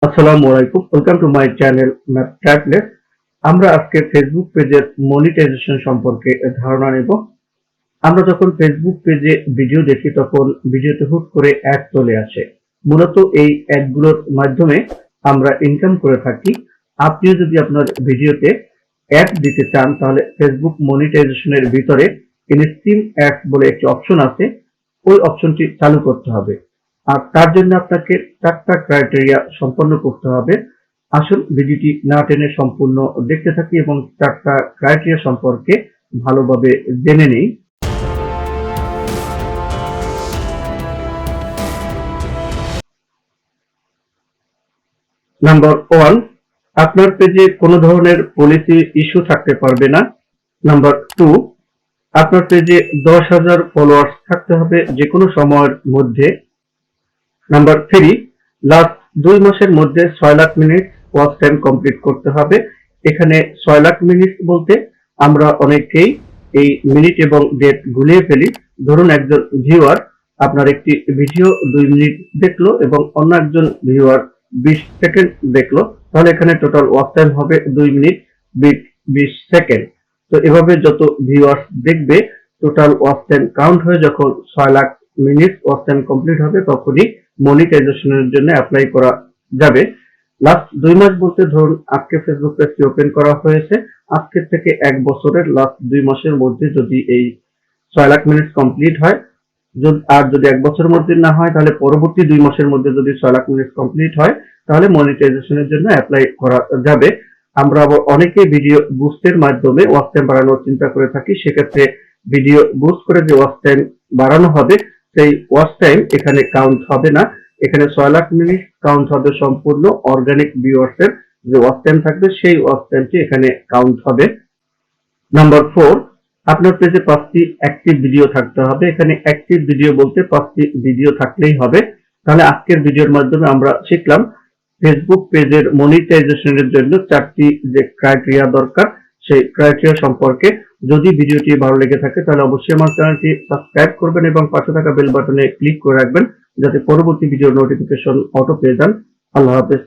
আসসালামু আলাইকুম, welcome to my channel ট্রাইফলেস। আমরা আজকে ফেসবুক পেজের মনিটাইজেশন সম্পর্কে ধারণা নেব। আমরা যখন ফেসবুক পেজে ভিডিও দেখি তখন ভিডিওতে হুট করে অ্যাড চলে আসে। মূলত এই অ্যাডগুলোর মাধ্যমে আমরা ইনকাম করে থাকি। আপনিও যদি আপনার ভিডিওতে অ্যাড দিতে চান তাহলে ফেসবুক মনিটাইজেশনের ভিতরে ইনস্ট্রিম অ্যাডস বলে একটি অপশন আছে, ওই অপশনটি চালু করতে হবে। আর তার জন্য আপনাকে 4টা ক্রাইটেরিয়া সম্পন্ন করতে হবে। আসুন ভিডিওটি না টেনে সম্পূর্ণ দেখতে থাকি এবং 4টা ক্রাইটেরিয়া সম্পর্কে ভালোভাবে জেনে নেই। নাম্বার 1, আপনার পেজে কোনো ধরনের পলিসি ইস্যু থাকতে পারবে না। নাম্বার 2, আপনার পেজে 10,000 ফলোয়ার্স থাকতে হবে যে কোনো সময়ের মধ্যে। নাম্বার 3, লাস্ট 2 মাসের মধ্যে 6 lakh minute watch time complete করতে হবে। এখানে 6 লাখ মিনিট বলতে আমরা অনেকেই এই মিনিট এবং ডেট গুলিয়ে ফেলি। ধরুন একজন ভিউয়ার আপনার একটি ভিডিও 2 মিনিট দেখলো এবং অন্য একজন ভিউয়ার 20 সেকেন্ড দেখলো, তাহলে এখানে টোটাল ওয়াচ টাইম হবে 2 মিনিট 20 সেকেন্ড। তো এভাবে যত ভিউয়ার্স দেখবে টোটাল ওয়াচ টাইম কাউন্ট হয়ে যখন 6 lakh minute watch time complete হবে তখনই মনিটাইজেশনের জন্য অ্যাপ্লাই করা যাবে। লাস্ট 2 মাস বলতে ধরুন আজকে ফেসবুক পেজটি ওপেন করা হয়েছে, আজকের থেকে 1 বছরের লাস্ট 2 মাসের মধ্যে যদি এই 6 লাখ মিনিট কমপ্লিট হয়, আর যদি 1 বছরের মধ্যে না হয় তাহলে পরবর্তী 2 মাসের মধ্যে যদি 6 লাখ মিনিট কমপ্লিট হয় তাহলে মনিটাইজেশনের জন্য অ্যাপ্লাই করা যাবে। আমরা আবার অনেকেই ভিডিও বুস্টের মাধ্যমে ওয়াচ টাইম বাড়ানোর চিন্তা করে থাকি। সেক্ষেত্রে ভিডিও বুস্ট করে যে ওয়াচ টাইম বাড়ানো হবে সেই ওয়াচ টাইম এখানে কাউন্ট হবে না। এখানে 6 লাখ মিনিট কাউন্ট হবে সম্পূর্ণ অর্গানিক ভিউয়ার্স এর যে ওয়াচ টাইম থাকবে সেই ওয়াচ টাইমটি এখানে কাউন্ট হবে। নাম্বার 4, আপনার পেজে 5টি অ্যাক্টিভ ভিডিও থাকতে হবে। এখানে অ্যাক্টিভ ভিডিও বলতে 5টি ভিডিও থাকলেই হবে। তাহলে আজকের ভিডিওর মাধ্যমে আমরা শিখলাম ফেসবুক পেজের মনিটাইজেশনের জন্য 4টি যে ক্রাইটেরিয়া দরকার সেই ক্রাইটেরিয়া সম্পর্কে। যদি ভিডিওটি ভালো লেগে থাকে তাহলে অবশ্যই আমার চ্যানেলটি সাবস্ক্রাইব করবেন এবং পাশে থাকা বেল বাটনে ক্লিক করে রাখবেন যাতে পরবর্তী ভিডিওর নোটিফিকেশন অটো পেয়ে যান। আল্লাহ হাফেজ।